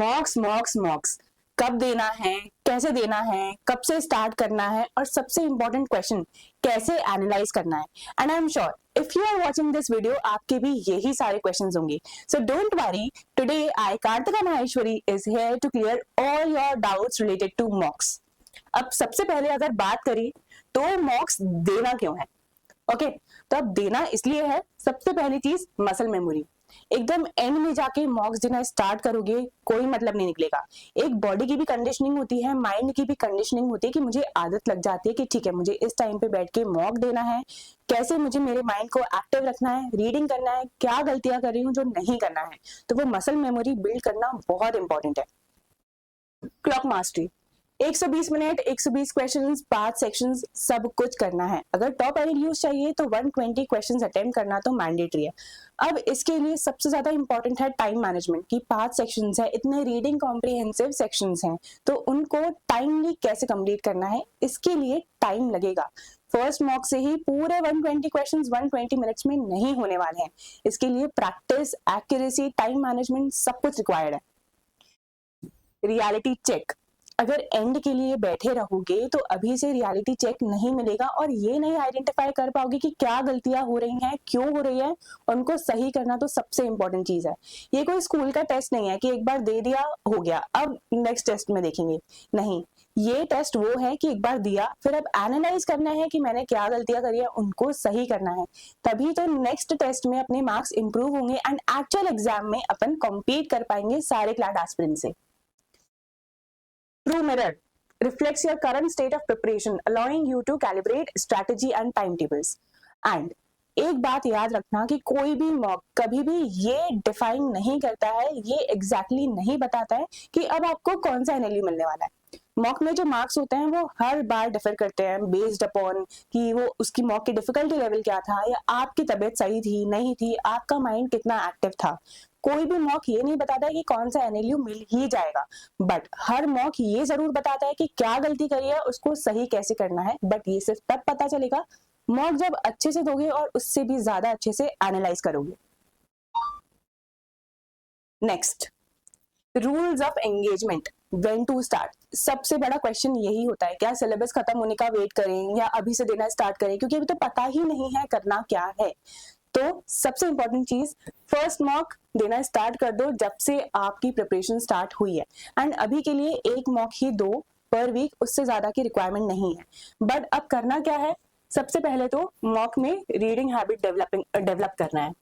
मॉक्स मॉक्स मॉक्स कब देना है, कैसे देना है, कब से स्टार्ट करना है और सबसे इंपॉर्टेंट क्वेश्चन कैसे एनालाइज करना है। And I am sure if you are watching this video आपके भी यही सारे क्वेश्चंस होंगे। So don't worry, today I Kartika Maheshwari is here to clear all your doubts related to mocks. अब सबसे पहले अगर बात करें तो मॉक्स देना क्यों है। ओके तो अब देना इसलिए है, सबसे पहली चीज मसल मेमोरी। एकदम एंड में जाके मॉक्स देना स्टार्ट करोगे कोई मतलब नहीं निकलेगा। एक बॉडी की भी कंडीशनिंग होती है, माइंड की भी कंडीशनिंग होती है कि मुझे आदत लग जाती है कि ठीक है मुझे इस टाइम पे बैठ के मॉक देना है, कैसे मुझे मेरे माइंड को एक्टिव रखना है, रीडिंग करना है, क्या गलतियां कर रही हूँ जो नहीं करना है। तो वो मसल मेमोरी बिल्ड करना बहुत इंपॉर्टेंट है। Clock mastery, 120 minute, 120 questions, 5 sections, सब कुछ करना है। अगर टॉप एलडीयूज चाहिए तो 120 क्वेश्चंस अटेम्प्ट करना तो मैंडेटरी है। अब इसके लिए सबसे ज्यादा इंपॉर्टेंट है टाइम मैनेजमेंट की। 5 सेक्शंस है, इतने रीडिंग कॉम्प्रिहेंसिव सेक्शंस हैं, तो उनको टाइमली कैसे कंप्लीट करना है, इसके लिए टाइम लगेगा। फर्स्ट मॉक से ही पूरे 120 क्वेश्चंस 120 मिनट्स में नहीं होने वाले हैं। इसके लिए प्रैक्टिस, एक्यूरेसी, टाइम मैनेजमेंट सब कुछ रिक्वायर्ड है। रियलिटी चेक, अगर एंड के लिए बैठे रहोगे तो अभी से रियलिटी चेक नहीं मिलेगा और ये नहीं आइडेंटिफाई कर पाओगे कि क्या गलतियां हो रही हैं, क्यों हो रही है, उनको सही करना तो सबसे इंपॉर्टेंट चीज है। ये कोई स्कूल का टेस्ट नहीं है कि एक बार दे दिया हो गया अब नेक्स्ट टेस्ट में देखेंगे, नहीं। ये टेस्ट वो है कि एक बार दिया फिर अब एनालाइज करना है कि मैंने क्या गलतियां करी है, उनको सही करना है। तभी तो नेक्स्ट टेस्ट में अपने मार्क्स इंप्रूव होंगे एंड एक्चुअल एग्जाम में अपन कॉम्पीट कर पाएंगे सारे क्लास एस्पिरेंट से। True mirror reflects your current state of preparation, allowing you to calibrate strategy and timetables. And एक बात याद रखना कि कोई भी मॉक कभी भी ये डिफाइन नहीं करता है, ये एग्जैक्टली नहीं बताता है कि अब आपको कौन सा एनएलयू मिलने वाला है। मॉक में जो मार्क्स होते हैं वो हर बार डिफर करते हैं बेस्ड अपॉन कि वो उसकी मॉक की डिफिकल्टी लेवल क्या था, या आपकी तबीयत सही थी नहीं थी, आपका माइंड कितना एक्टिव था। कोई भी मॉक ये नहीं बताता है कि कौन सा एनएलयू मिल ही जाएगा, बट हर मॉक ये जरूर बताता है कि क्या गलती करी है, उसको सही कैसे करना है। बट ये सिर्फ तब पता चलेगा मॉक जब अच्छे से दोगे और उससे भी ज्यादा अच्छे से एनालाइज करोगे। Next, rules of engagement, when to start. सबसे बड़ा क्वेश्चन यही होता है, क्या सिलेबस खत्म होने का वेट करें या अभी से देना स्टार्ट करें, क्योंकि अभी तो पता ही नहीं है करना क्या है। तो सबसे इंपॉर्टेंट चीज, फर्स्ट मॉक देना स्टार्ट कर दो जब से आपकी प्रिपरेशन स्टार्ट हुई है। एंड अभी के लिए एक मॉक ही दो पर वीक, उससे ज्यादा की रिक्वायरमेंट नहीं है। बट अब करना क्या है, सबसे पहले तो मॉक में रीडिंग हैबिट डेवलप करना है,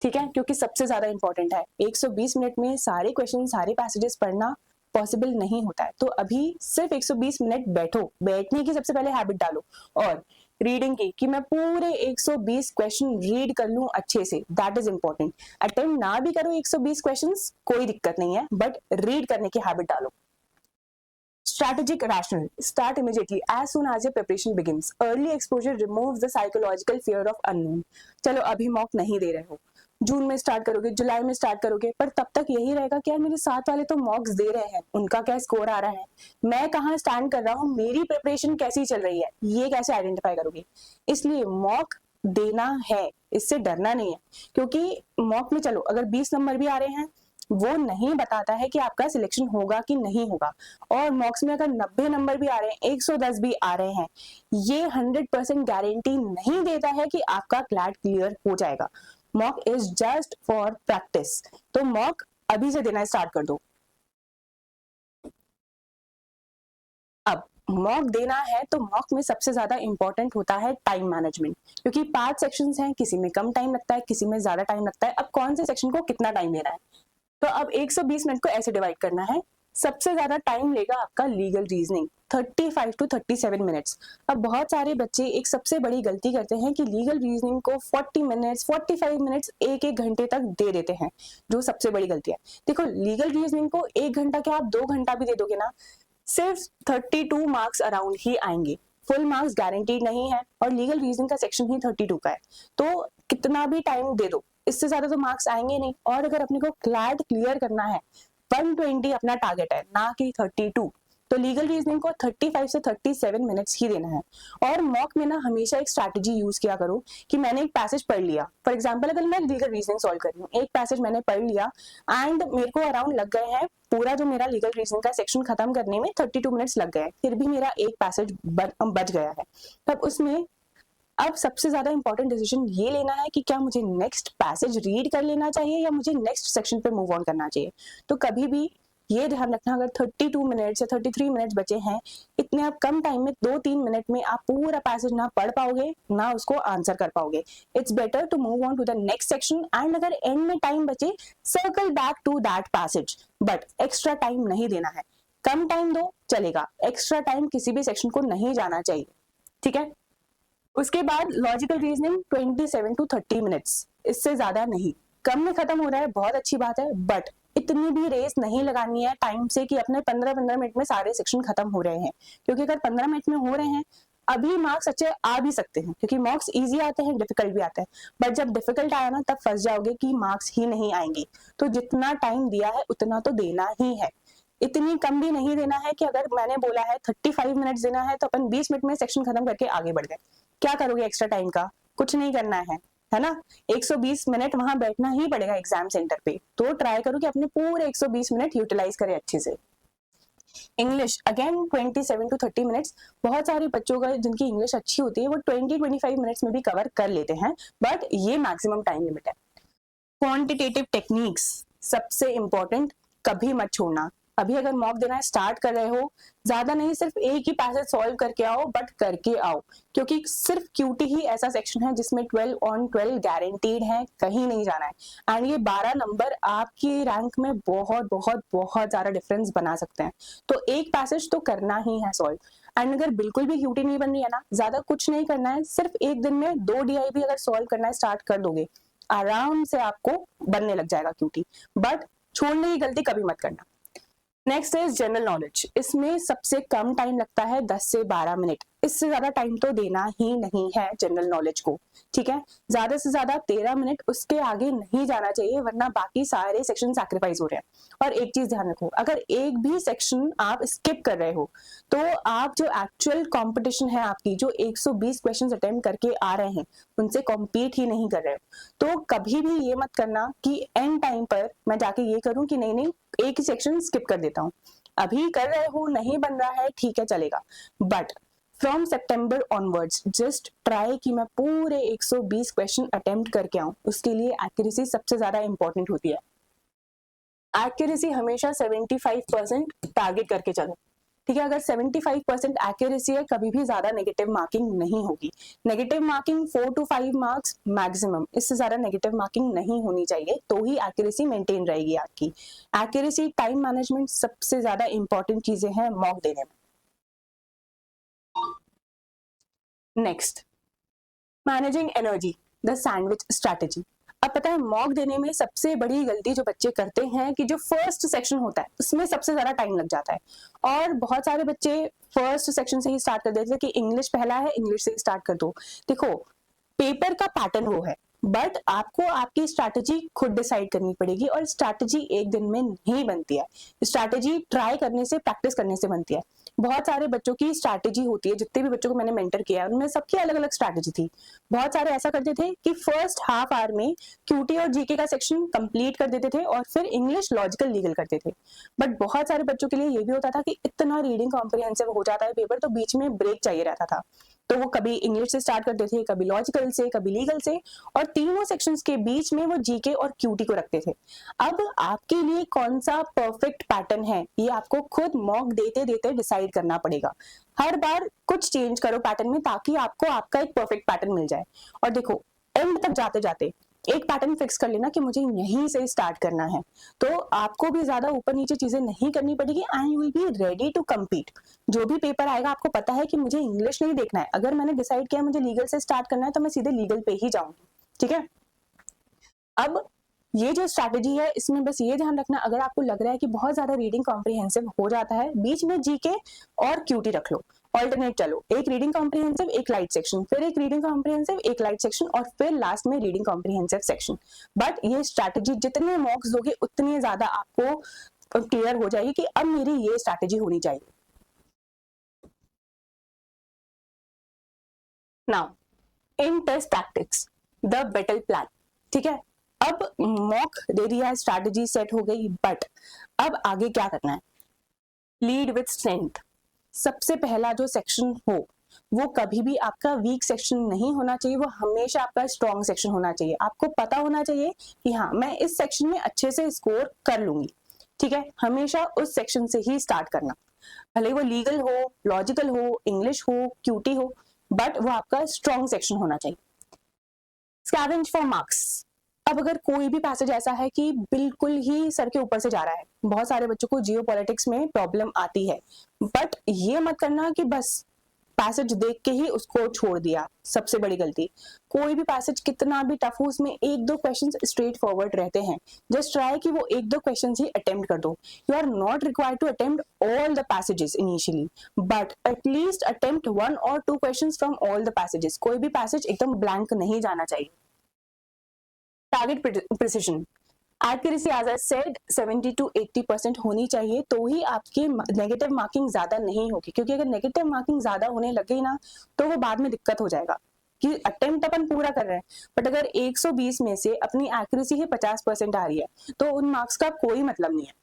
ठीक है, क्योंकि सबसे ज्यादा इंपॉर्टेंट है। 120 मिनट में सारे क्वेश्चन सारे पैसेजेस पढ़ना पॉसिबल नहीं होता है। तो अभी सिर्फ 120 मिनट बैठो, बैठने की सबसे पहले हैबिट डालो, और रीडिंग की कि मैं पूरे 120 क्वेश्चन रीड कर लूं अच्छे से, दैट इज इंपॉर्टेंट। अटेम्प्ट ना भी करो 120 क्वेश्चंस कोई दिक्कत नहीं है, बट रीड करने की हैबिट डालो। Strategic rational, start immediately as soon as your preparation begins. Early exposure removes the psychological fear of unknown. चलो अभी मॉक नहीं दे रहे हो, जून में स्टार्ट करोगे, जुलाई में स्टार्ट करोगे, पर तब तक यही रहेगा कि यार मेरे साथ वाले तो मॉक्स दे रहे हैं, उनका क्या स्कोर आ रहा है, मैं कहाँ स्टैंड कर रहा हूँ, मेरी प्रिपरेशन कैसी चल रही है, ये कैसे आइडेंटिफाई करोगे। इसलिए मॉक देना है, इससे डरना नहीं है, क्योंकि मॉक में चलो अगर 20 नंबर भी आ रहे हैं वो नहीं बताता है कि आपका सिलेक्शन होगा कि नहीं होगा। और मॉक्स में अगर 90 नंबर भी आ रहे हैं, 110 भी आ रहे हैं, ये 100% गारंटी नहीं देता है कि आपका क्लैट क्लियर हो जाएगा। Mock is just for practice, तो मॉक अभी से देना स्टार्ट कर दो। अब मॉक देना है तो मॉक में सबसे ज्यादा इंपॉर्टेंट होता है टाइम मैनेजमेंट, क्योंकि 5 सेक्शंस हैं, किसी में कम टाइम लगता है, किसी में ज्यादा टाइम लगता है। अब कौन से सेक्शन को कितना टाइम देना है, तो अब 120 मिनट को ऐसे डिवाइड करना है। सबसे ज्यादा टाइम लेगा आपका लीगल रीजनिंग, 35 टू 37 मिनट्स। अब बहुत सारे बच्चे एक सबसे बड़ी गलती करते हैं कि लीगल रीजनिंग को 40 मिनट्स 45 मिनट्स एक घंटे तक दे देते हैं, जो सबसे बड़ी गलती है। देखो लीगल रीजनिंग को 1 घंटा क्या आप 2 घंटा भी दे दोगे ना, सिर्फ 32 मार्क्स अराउंड ही आएंगे, फुल मार्क्स गारंटीड नहीं है, और लीगल रीजनिंग का सेक्शन ही 32 का है। तो कितना भी टाइम दे दो, इससे ज्यादा तो मार्क्स आएंगे नहीं। और अगर अपने को क्लैट क्लियर करना है, 120 अपना टारगेट है ना कि 32, तो लीगल रीजनिंग को 35 से 37 मिनट्स ही देना है। और मॉक में ना हमेशा एक स्ट्रैटेजी यूज किया करो कि मैंने एक पैसेज पढ़ लिया, फॉर एग्जाम्पल अगर मैं लीगल रीजनिंग सॉल्व कर रही हूँ, एक पैसेज मैंने पढ़ लिया एंड मेरे को अराउंड लग गए हैं पूरा जो मेरा लीगल रीजनिंग का सेक्शन खत्म करने में 32 मिनट्स लग गए, फिर भी मेरा एक पैसेज बच गया है, तब उसमें अब सबसे ज्यादा इंपॉर्टेंट डिसीजन ये लेना है कि क्या मुझे नेक्स्ट पैसेज रीड कर लेना चाहिए या मुझे नेक्स्ट सेक्शन पे मूव ऑन करना चाहिए। तो कभी भी ये ध्यान रखना, अगर 32 मिनट्स या 33 मिनट्स बचे हैं, इतने आप कम टाइम में 2-3 मिनट में आप पूरा पैसेज ना पढ़ पाओगे ना उसको आंसर कर पाओगे। It's better to move on to the next section and अगर एंड में टाइम बचे circle back to that passage, but extra time नहीं देना है। कम टाइम दो चलेगा, एक्स्ट्रा टाइम किसी भी सेक्शन को नहीं जाना चाहिए, ठीक है। उसके बाद लॉजिकल रीजनिंग 27 to 30 मिनट्स, इससे ज्यादा नहीं। कम में खत्म हो रहा है बहुत अच्छी बात है, बट इतनी भी रेस नहीं लगानी है टाइम से कि अपने 15-15 मिनट में सारे सेक्शन खत्म हो रहे हैं, क्योंकि अगर 15 मिनट में हो रहे हैं अभी मार्क्स अच्छे आ भी सकते हैं, क्योंकि मार्क्स इजी आते हैं डिफिकल्ट भी आते हैं, बट जब डिफिकल्ट आया ना तब फंस जाओगे कि मार्क्स ही नहीं आएंगे। तो जितना टाइम दिया है उतना तो देना ही है, इतनी कम भी नहीं देना है कि अगर मैंने बोला है 35 मिनट्स देना है तो अपन 20 मिनट में सेक्शन खत्म करके आगे बढ़ गए। क्या करोगे एक्स्ट्रा टाइम का, कुछ नहीं करना है ना। 120 मिनट वहां बैठना ही पड़ेगा एग्जाम सेंटर पे, तो ट्राई करो कि अपने पूरे 120 मिनट यूटिलाइज करें अच्छे से। इंग्लिश अगेन 27 to 30 मिनट्स, बहुत सारे बच्चों का जिनकी इंग्लिश अच्छी होती है वो 20-25 मिनट्स में भी कवर कर लेते हैं, बट ये मैक्सिमम टाइम लिमिट है। क्वांटिटेटिव टेक्निक्स सबसे इंपॉर्टेंट, कभी मत छोड़ना। अभी अगर मॉक देना स्टार्ट कर रहे हो, ज्यादा नहीं, सिर्फ एक ही पैसेज सॉल्व करके आओ, बट करके आओ, क्योंकि सिर्फ क्यूटी ही ऐसा सेक्शन है जिसमें 12 on 12 गारंटीड है, कहीं नहीं जाना है। एंड ये 12 नंबर आपकी रैंक में बहुत बहुत बहुत ज्यादा डिफरेंस बना सकते हैं, तो एक पैसेज तो करना ही है सॉल्व। एंड अगर बिल्कुल भी क्यूटी नहीं बन रही है ना, ज्यादा कुछ नहीं करना है, सिर्फ एक दिन में 2 DI भी अगर सॉल्व करना स्टार्ट कर दोगे आराम से आपको बनने लग जाएगा क्यूटी, बट छोड़ने की गलती कभी मत करना। नेक्स्ट इज जनरल नॉलेज, इसमें सबसे कम टाइम लगता है 10 से 12 मिनट, इससे ज्यादा टाइम तो देना ही नहीं है जनरल नॉलेज को, ठीक है। ज्यादा से ज्यादा 13 मिनट, उसके आगे नहीं जाना चाहिए, वरना बाकी सारे सेक्शन सैक्रिफाइस हो रहे हैं। और एक चीज ध्यान रखो, अगर एक भी सेक्शन आप स्किप कर रहे हो तो आप जो एक्चुअल कॉम्पिटिशन है आपकी, जो 120 क्वेश्चन अटेम्प्ट करके आ रहे हैं उनसे कॉम्पीट ही नहीं कर रहे हो। तो कभी भी ये मत करना कि एंड टाइम पर मैं जाके ये करूं कि नहीं नहीं एक ही सेक्शन स्किप कर देता हूँ। अभी कर रहे हो, नहीं बन रहा है, ठीक है चलेगा, but from September onwards just try कि मैं पूरे 120 क्वेश्चन अटेम्प्ट करके आऊं। उसके लिए एक्यूरेसी सबसे ज्यादा इंपॉर्टेंट होती है। एक्यूरेसी हमेशा 75% टारगेट करके चलो, ठीक है। अगर 75% एक्यूरेसी है, कभी भी ज्यादा नेगेटिव मार्किंग नहीं होगी। Negative marking 4 to 5 marks maximum, इससे ज्यादा नेगेटिव मार्किंग नहीं होनी चाहिए, तो ही एक्यूरेसी मेंटेन रहेगी आपकी। एक्यूरेसी, टाइम मैनेजमेंट सबसे ज्यादा इंपॉर्टेंट चीजें हैं मॉक देने में। Next, managing energy, the sandwich strategy. अब पता है मॉक देने में सबसे बड़ी गलती जो बच्चे करते हैं कि जो फर्स्ट सेक्शन होता है उसमें सबसे ज्यादा टाइम लग जाता है, और बहुत सारे बच्चे फर्स्ट सेक्शन से ही स्टार्ट कर देते हैं कि इंग्लिश पहला है, इंग्लिश से स्टार्ट कर दो। देखो पेपर का पैटर्न वो है, बट आपको आपकी स्ट्रैटेजी खुद डिसाइड करनी पड़ेगी, और स्ट्रैटेजी एक दिन में नहीं बनती है, स्ट्रैटेजी ट्राई करने से, प्रैक्टिस करने से बनती है। बहुत सारे बच्चों की स्ट्रैटेजी होती है, जितने भी बच्चों को मैंने मेंटर किया उनमें सबकी अलग अलग स्ट्रैटेजी थी। बहुत सारे ऐसा करते थे कि फर्स्ट हाफ आवर में क्यूटी और जीके का सेक्शन कंप्लीट कर देते थे और फिर इंग्लिश, लॉजिकल, लीगल करते थे। बट बहुत सारे बच्चों के लिए ये भी होता था कि इतना रीडिंग कॉम्प्रिहेंसिव हो जाता है पेपर, तो बीच में ब्रेक चाहिए रहता था, तो वो कभी इंग्लिश से स्टार्ट करते थे, कभी लॉजिकल से, कभी लीगल से, और तीनों सेक्शंस के बीच में वो जीके और क्यूटी को रखते थे। अब आपके लिए कौन सा परफेक्ट पैटर्न है ये आपको खुद मॉक देते देते डिसाइड करना पड़ेगा। हर बार कुछ चेंज करो पैटर्न में, ताकि आपको आपका एक परफेक्ट पैटर्न मिल जाए। और देखो एंड तक जाते जाते एक पैटर्न फिक्स कर लेना कि मुझे यहीं से स्टार्ट करना है, तो आपको भी ज्यादा ऊपर नीचे चीजें नहीं करनी पड़ेगी, and you will be ready to compete. जो भी पेपर आएगा आपको पता है कि मुझे इंग्लिश नहीं देखना है, अगर मैंने डिसाइड किया मुझे लीगल से स्टार्ट करना है तो मैं सीधे लीगल पे ही जाऊंगी, ठीक है। अब ये जो स्ट्रैटेजी है इसमें बस ये ध्यान रखना, अगर आपको लग रहा है कि बहुत ज्यादा रीडिंग कॉम्प्रिहेंसिव हो जाता है, बीच में जीके और क्यूटी रख लो, ऑल्टरनेट चलो, एक रीडिंग कॉम्प्रिहेंसिव, एक लाइट सेक्शन, फिर एक रीडिंग कॉम्प्रिहेंसिव, एक लाइट सेक्शन, और फिर लास्ट में रीडिंग कॉम्प्रिहेंसिव सेक्शन। बट ये स्ट्रैटेजी जितने मॉक्स दोगे उतनी ज्यादा आपको क्लियर हो जाएगी कि अब मेरी ये स्ट्रैटेजी होनी चाहिए। Now in test tactics the battle plan, ठीक है। अब मॉक दे दिया है, स्ट्रैटेजी सेट हो गई, बट अब आगे क्या करना है? Lead with strength. सबसे पहला जो सेक्शन हो वो कभी भी आपका वीक सेक्शन नहीं होना चाहिए, वो हमेशा आपका स्ट्रॉन्ग सेक्शन होना चाहिए। आपको पता होना चाहिए कि हाँ, मैं इस सेक्शन में अच्छे से स्कोर कर लूंगी, ठीक है। हमेशा उस सेक्शन से ही स्टार्ट करना, भले वो लीगल हो, लॉजिकल हो, इंग्लिश हो, क्यूटी हो, बट वो आपका स्ट्रॉन्ग सेक्शन होना चाहिए। Scavenge for marks. अब अगर कोई भी पैसेज ऐसा है कि बिल्कुल ही सर के ऊपर से जा रहा है, बहुत सारे बच्चों को जियोपॉलिटिक्स में प्रॉब्लम आती है, बट ये मत करना कि बस पैसेज देख के ही उसको छोड़ दिया, सबसे बड़ी गलती। कोई भी पैसेज कितना भी टफ हो, उसमें एक दो क्वेश्चंस स्ट्रेट फॉरवर्ड रहते हैं, जस्ट ट्राई कि वो एक दो क्वेश्चंस ही अटेम्प्ट कर दो। You are not required to attempt all the passages initially, but at least attempt 1 or 2 questions from all the passages. कोई भी पैसेज एकदम ब्लैंक नहीं जाना चाहिए। Target precision, accuracy as I said 70 to 80% होनी चाहिए, तो ही आपकी नेगेटिव मार्किंग ज्यादा नहीं होगी, क्योंकि अगर नेगेटिव मार्किंग ज्यादा होने लग गई ना तो वो बाद में दिक्कत हो जाएगा कि अटेम्प्ट अपन पूरा कर रहे हैं, बट अगर 120 में से अपनी एक्यूरेसी ही 50% आ रही है तो उन मार्क्स का कोई मतलब नहीं है।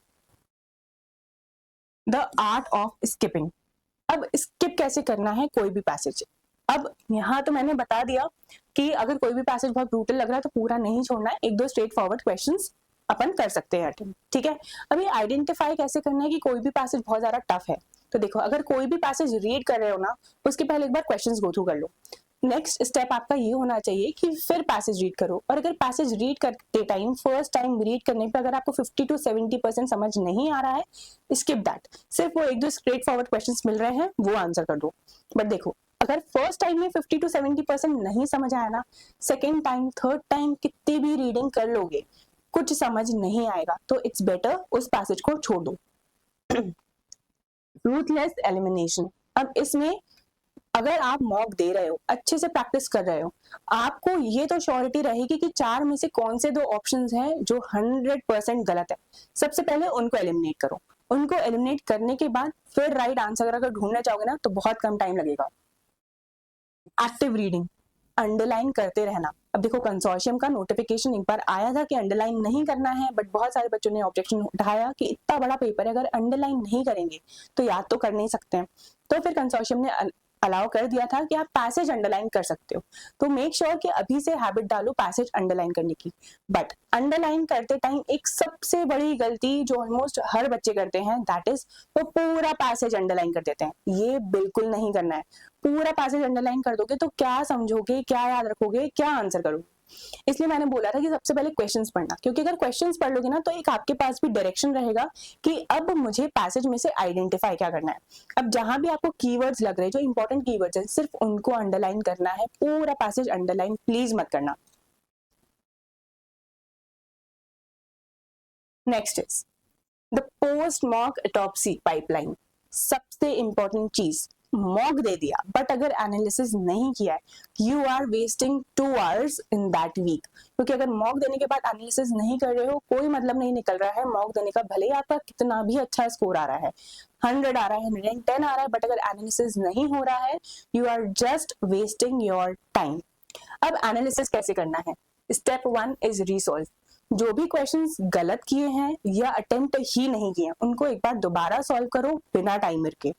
The art of skipping. अब स्किप कैसे करना है कोई भी पैसेज। अब यहाँ तो मैंने बता दिया कि अगर कोई भी पैसेज बहुत ब्रूटल लग रहा है तो पूरा नहीं छोड़ना है, एक दो स्ट्रेट फॉरवर्ड क्वेश्चंस अपन कर सकते हैं अटेम्प्ट, ठीक है। अभी आइडेंटिफाई कैसे करना है कि कोई भी पैसेज बहुत ज्यादा टफ है। तो देखो, अगर कोई भी पैसेज रीड कर रहे हो ना, उसके पहले एक बार क्वेश्चंस गो थ्रू कर लो। नेक्स्ट स्टेप आपका ये होना चाहिए कि फिर पैसेज रीड करो, और अगर पैसेज रीड करते टाइम, फर्स्ट टाइम रीड करने पे अगर आपको 50 to 70% समझ नहीं आ रहा है, स्किप दैट। सिर्फ वो एक दो स्ट्रेट फॉरवर्ड क्वेश्चंस मिल रहे हैं, वो आंसर कर दो। बट देखो, अगर फर्स्ट टाइम में 50 to 70% नहीं समझ आया ना, सेकेंड टाइम, थर्ड टाइम कितनी भी रीडिंग कर लोगे, कुछ समझ नहीं आएगा, तो इट्स बेटर उस पैसेज को छोड़ दो। Ruthless elimination. अब इसमें अगर आप मॉक दे रहे हो, अच्छे से प्रैक्टिस कर रहे हो, आपको ये तो श्योरिटी रहेगी कि 4 में से कौन से 2 ऑप्शंस हैं जो 100% गलत है। सबसे पहले उनको एलिमिनेट करो। उनको एलिमिनेट करने के बाद फिर राइट आंसर अगर ढूंढना चाहोगे ना तो बहुत कम टाइम लगेगा। एक्टिव रीडिंग, अंडरलाइन करते रहना। अब देखो, कंसोर्शियम का नोटिफिकेशन एक बार आया था कि अंडरलाइन नहीं करना है, बट बहुत सारे बच्चों ने ऑब्जेक्शन उठाया कि इतना बड़ा पेपर है, अगर अंडरलाइन नहीं करेंगे तो याद तो कर नहीं सकते हैं। तो फिर कंसोर्शियम ने अलाउ कर दिया था कि आप पैसेज अंडरलाइन कर सकते हो। तो मेक श्योर कि अभी से हैबिट डालो पैसेज अंडरलाइन करने की। बट अंडरलाइन करते टाइम एक सबसे बड़ी गलती जो ऑलमोस्ट हर बच्चे करते हैं, दैट इज वो पूरा पैसेज अंडरलाइन कर देते हैं। ये बिल्कुल नहीं करना है। पूरा पैसेज अंडरलाइन कर दोगे तो क्या समझोगे, क्या याद रखोगे, क्या आंसर करोगे? इसलिए मैंने बोला था कि सबसे पहले क्वेश्चंस पढ़ना, क्योंकि अगर क्वेश्चंस पढ़ लोगे ना तो एक आपके पास भी डायरेक्शन रहेगा कि अब मुझे पैसेज में से आइडेंटिफाई क्या करना है। अब जहां भी आपको कीवर्ड्स लग रहे हैं, जो इंपॉर्टेंट कीवर्ड्स हैं, सिर्फ उनको अंडरलाइन करना है, पूरा पैसेज अंडरलाइन प्लीज मत करना। Next is the post mock autopsy pipeline. सबसे इंपॉर्टेंट चीज, मॉक दे दिया बट अगर एनालिसिस नहीं किया है, you are wasting 2 hours in that week. क्योंकि अगर मॉक देने के बाद एनालिसिस नहीं कर रहे हो, कोई मतलब नहीं निकल रहा है मॉक देने का, भले ही आपका कितना भी अच्छा स्कोर आ रहा है, 100 आ रहा है, 110 आ रहा है, बट अगर एनालिसिस नहीं हो रहा है, you are just wasting your time. अब एनालिसिस कैसे करना है? Step 1 is resolve. जो भी क्वेश्चंस गलत किए हैं या अटेम्प्ट ही नहीं किए, उनको एक बार दोबारा सॉल्व करो बिना टाइमर के,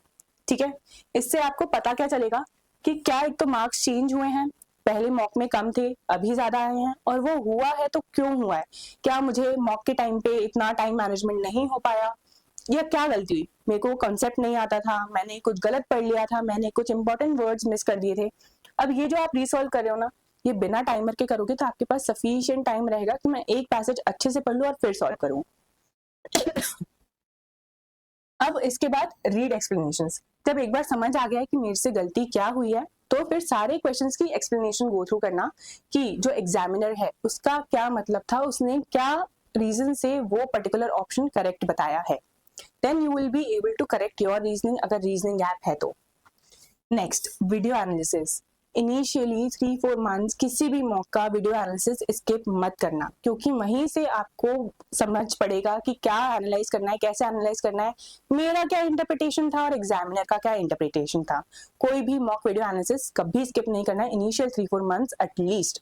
ठीक है। इससे आपको पता क्या चलेगा कि क्या एक तो मार्क्स चेंज हुए हैं, पहले मॉक में कम थे अभी ज्यादा आए हैं, और वो हुआ है तो क्यों हुआ है, क्या मुझे मॉक के टाइम पे इतना टाइम मैनेजमेंट नहीं हो पाया, या क्या गलती हुई, मेरे को कॉन्सेप्ट नहीं आता था, मैंने कुछ गलत पढ़ लिया था, मैंने कुछ इंपॉर्टेंट वर्ड्स मिस कर दिए थे। अब ये जो आप रिसॉल्व कर रहे हो ना, ये बिना टाइमर के करोगे तो आपके पास सफिशिएंट टाइम रहेगा कि मैं एक पैसेज अच्छे से पढ़ लूं और फिर सॉल्व करूं। अब इसके बाद रीड एक्सप्लेनेशंस। जब एक बार समझ आ गया है कि मेरे से गलती क्या हुई है, तो फिर सारे क्वेश्चंस की एक्सप्लेनेशन गो थ्रू करना कि जो एग्जामिनर है उसका क्या मतलब था, उसने क्या रीजन से वो पर्टिकुलर ऑप्शन करेक्ट बताया है। Then you will be able to correct your reasoning, अगर रीजनिंग गैप है तो। Next, video analysis. Initially 3-4 months किसी भी मॉक का वीडियो एनालिसिस स्किप मत करना, क्योंकि वहीं से आपको समझ पड़ेगा कि क्या एनालाइज करना है, कैसे एनालाइज करना है, मेरा क्या इंटरप्रिटेशन था और एग्जामिनर का क्या इंटरप्रिटेशन था। कोई भी मॉक वीडियो एनालिसिस कभी स्किप नहीं करना है, initial 3-4 months at least.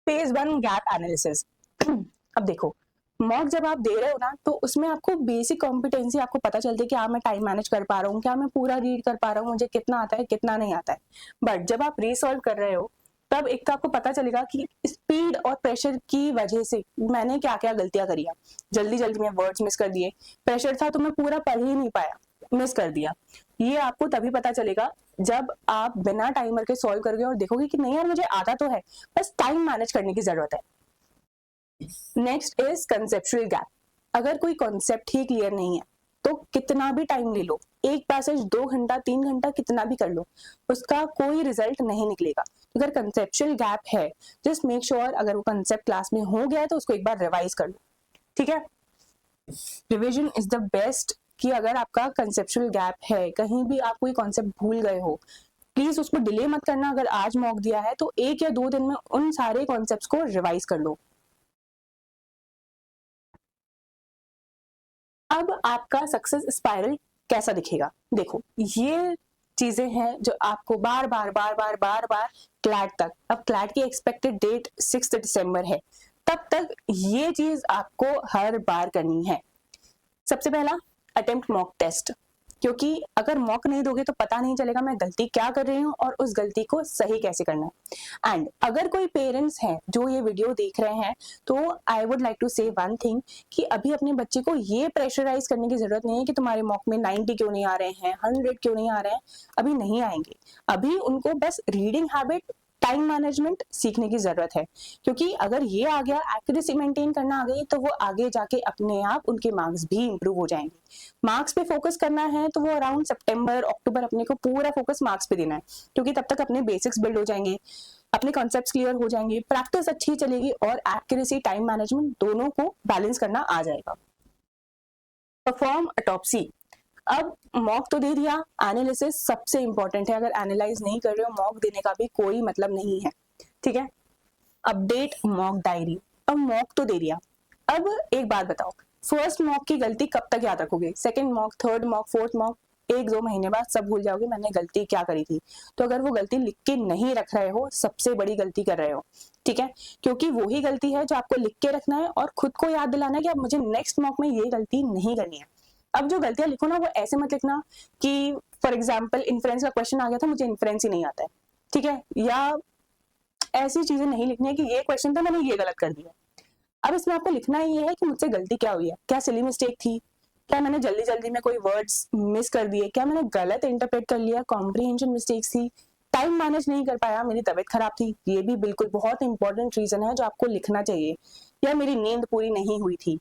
Phase 1 gap analysis. अब देखो, मॉक जब आप दे रहे हो ना, तो उसमें आपको बेसिक कॉम्पिटेंसी आपको पता चलती है कि हाँ मैं टाइम मैनेज कर पा रहा हूँ, क्या मैं पूरा रीड कर पा रहा हूँ, मुझे कितना आता है कितना नहीं आता है। बट जब आप रीसॉल्व कर रहे हो, तब एक तो आपको पता चलेगा कि स्पीड और प्रेशर की वजह से मैंने क्या क्या गलतियां करी है। जल्दी जल्दी में वर्ड्स मिस कर दिए, प्रेशर था तो मैं पूरा पढ़ ही नहीं पाया, मिस कर दिया। ये आपको तभी पता चलेगा जब आप बिना टाइमर के सॉल्व करोगे और देखोगे कि नहीं यार मुझे आता तो है, बस टाइम मैनेज करने की जरूरत है। Next is conceptual gap. अगर कोई कॉन्सेप्ट ही क्लियर नहीं है तो कितना भी टाइम ले लो, एक पैसेज 2 घंटा 3 घंटा कितना भी कर लो, उसका कोई रिजल्ट नहीं निकलेगा। अगर कंसेप्चुअल गैप है, जस्ट मेक श्योर अगर वो कंसेप्ट क्लास में हो गया है तो उसको एक बार रिवाइज कर लो, ठीक है। Revision is the best. कि अगर आपका कंसेप्चुअल गैप है, कहीं भी आप कोई कॉन्सेप्ट भूल गए हो, प्लीज उसको डिले मत करना। अगर आज मॉक दिया है तो 1 या 2 दिन में उन सारे कॉन्सेप्ट्स को रिवाइज कर लो। अब आपका सक्सेस स्पाइरल कैसा दिखेगा, देखो ये चीजें हैं जो आपको बार बार बार बार बार बार क्लैट तक, अब क्लैट की एक्सपेक्टेड डेट 6 दिसंबर है, तब तक ये चीज आपको हर बार करनी है। सबसे पहला अटेम्प्ट मॉक टेस्ट, क्योंकि अगर मॉक नहीं दोगे तो पता नहीं चलेगा मैं गलती क्या कर रही हूँ और उस गलती को सही कैसे करना है। एंड अगर कोई पेरेंट्स हैं जो ये वीडियो देख रहे हैं, तो आई वुड लाइक टू से वन थिंग कि अभी अपने बच्चे को ये प्रेशराइज करने की जरूरत नहीं है कि तुम्हारे मॉक में 90 क्यों नहीं आ रहे हैं, 100 क्यों नहीं आ रहे हैं, अभी नहीं आएंगे। अभी उनको बस रीडिंग हैबिट, टाइम मैनेजमेंट सीखने की जरूरत है, क्योंकि अगर ये आ गया, एक्यूरेसी मेंटेन करना आ गई, तो वो आगे जाके अपने आप उनके मार्क्स भी इंप्रूव हो जाएंगे। मार्क्स पे फोकस करना है तो वो अराउंड सितंबर अक्टूबर अपने को पूरा फोकस मार्क्स पे देना है, क्योंकि तब तक अपने बेसिक्स बिल्ड हो जाएंगे, अपने कॉन्सेप्ट्स क्लियर हो जाएंगे, प्रैक्टिस अच्छी चलेगी और एक्यूरेसी टाइम मैनेजमेंट दोनों को बैलेंस करना आ जाएगा। Perform autopsy. अब मॉक तो दे दिया, एनालिसिस सबसे इंपॉर्टेंट है। अगर एनालाइज नहीं कर रहे हो, मॉक देने का भी कोई मतलब नहीं है, ठीक है। Update mock diary. अब मॉक तो दे दिया, अब एक बात बताओ, फर्स्ट मॉक की गलती कब तक याद रखोगे? Second mock, third mock, fourth mock, 1-2 महीने बाद सब भूल जाओगे मैंने गलती क्या करी थी। तो अगर वो गलती लिख के नहीं रख रहे हो, सबसे बड़ी गलती कर रहे हो, ठीक है। क्योंकि वही गलती है जो आपको लिख के रखना है और खुद को याद दिलाना है कि अब मुझे नेक्स्ट मॉक में ये गलती नहीं करनी है। अब जो गलतियां लिखो ना, वो ऐसे मत लिखना कि फॉर एग्जाम्पल इन्फ्रेंस का क्वेश्चन आ गया था, मुझे इन्फ्रेंस ही नहीं आता है, ठीक है, या ऐसी चीजें नहीं लिखनी है कि ये क्वेश्चन था मैंने ये गलत कर दिया। अब इसमें आपको लिखना ही ये है कि मुझसे गलती क्या हुई है, क्या सिली मिस्टेक थी, क्या मैंने जल्दी जल्दी में कोई वर्ड्स मिस कर दिए, क्या मैंने गलत इंटरप्रेट कर लिया, कॉम्प्रिहेंशन मिस्टेक्स थी, टाइम मैनेज नहीं कर पाया, मेरी तबीयत खराब थी, ये भी बिल्कुल बहुत इंपॉर्टेंट रीजन है जो आपको लिखना चाहिए, या मेरी नींद पूरी नहीं हुई थी,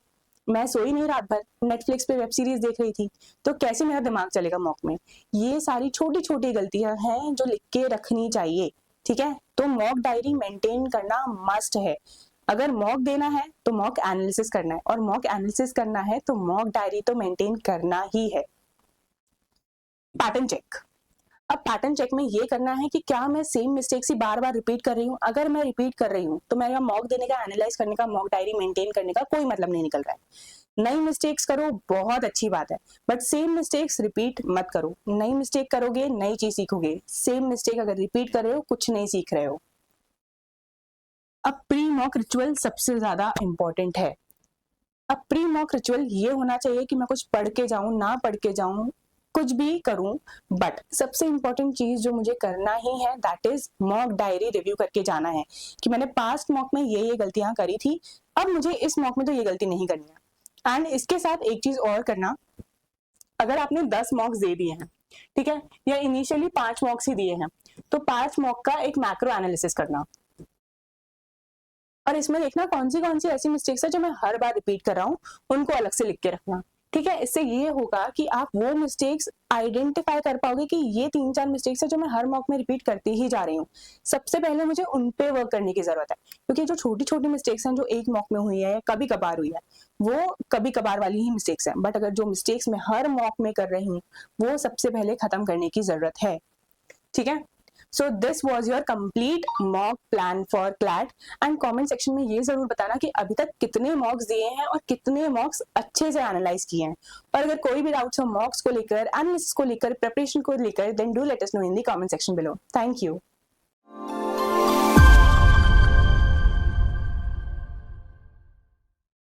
मैं सोई नहीं रात भर, नेटफ्लिक्स पे वेब सीरीज देख रही थी, तो कैसे मेरा दिमाग चलेगा मॉक में। ये सारी छोटी छोटी गलतियां हैं जो लिख के रखनी चाहिए, ठीक है। तो मॉक डायरी मेंटेन करना मस्ट है। अगर मॉक देना है तो मॉक एनालिसिस करना है, और मॉक एनालिसिस करना है तो मॉक डायरी तो मेंटेन करना ही है। Pattern check. अब पैटर्न चेक में ये करना है कि क्या मैं सेम मिस्टेक्स ही बार बार रिपीट कर रही हूँ। अगर मैं रिपीट कर रही हूँ तो मेरा मॉक देने का, एनालाइज करने का, मॉक डायरी मेंटेन करने का कोई मतलब नहीं निकल रहा है। नई मिस्टेक्स करो, बहुत अच्छी बात है, बट सेम मिस्टेक्स रिपीट मत करो। नई मिस्टेक करोगे नई चीज सीखोगे, सेम मिस्टेक अगर रिपीट कर रहे हो कुछ नहीं सीख रहे हो। अब प्री मॉक रिचुअल सबसे ज्यादा इंपॉर्टेंट है। अब प्री मॉक रिचुअल ये होना चाहिए कि मैं कुछ पढ़ के जाऊं, ना पढ़ के जाऊं, कुछ भी करूं, बट सबसे इंपॉर्टेंट चीज जो मुझे करना ही है that is mock diary review करके जाना है कि मैंने पास्ट मॉक में ये गलतियां करी थी, अब मुझे इस मॉक में तो ये गलती नहीं करनी है। एंड इसके साथ एक चीज और करना, अगर आपने 10 मॉक्स दे दिए हैं, ठीक है, या इनिशियली 5 मॉक्स ही दिए हैं, तो 5 मॉक का एक मैक्रो एनालिसिस करना, और इसमें देखना कौन सी ऐसी मिस्टेक्स है जो मैं हर बार रिपीट कर रहा हूँ, उनको अलग से लिख के रखना। ठीक है। इससे ये होगा कि आप वो मिस्टेक्स आइडेंटिफाई कर पाओगे कि ये 3-4 मिस्टेक्स है जो मैं हर मॉक में रिपीट करती ही जा रही हूँ। सबसे पहले मुझे उन पे वर्क करने की ज़रूरत है, क्योंकि जो छोटी-छोटी मिस्टेक्स हैं जो एक मॉक में हुई है या कभी-कभार हुई है, वो कभी-कभार वाली ही मिस्टेक्स हैं। बट अगर जो मिस्टेक्स मैं हर मॉक में कर रही हूँ, वो सबसे पहले खत्म करने की ज़रूरत है। ठीक है। So this was your complete mock plan for CLAT. And comment section में ये जरूर बताना कि अभी तक कितने मॉक्स दिए हैं और कितने मॉक्स अच्छे से एनालाइज किए हैं। और अगर कोई भी डाउट्स हो मॉक्स को लेकर, एनालिसिस को लेकर, प्रिपरेशन को लेकर, then do let us know in the comment section below. Thank you.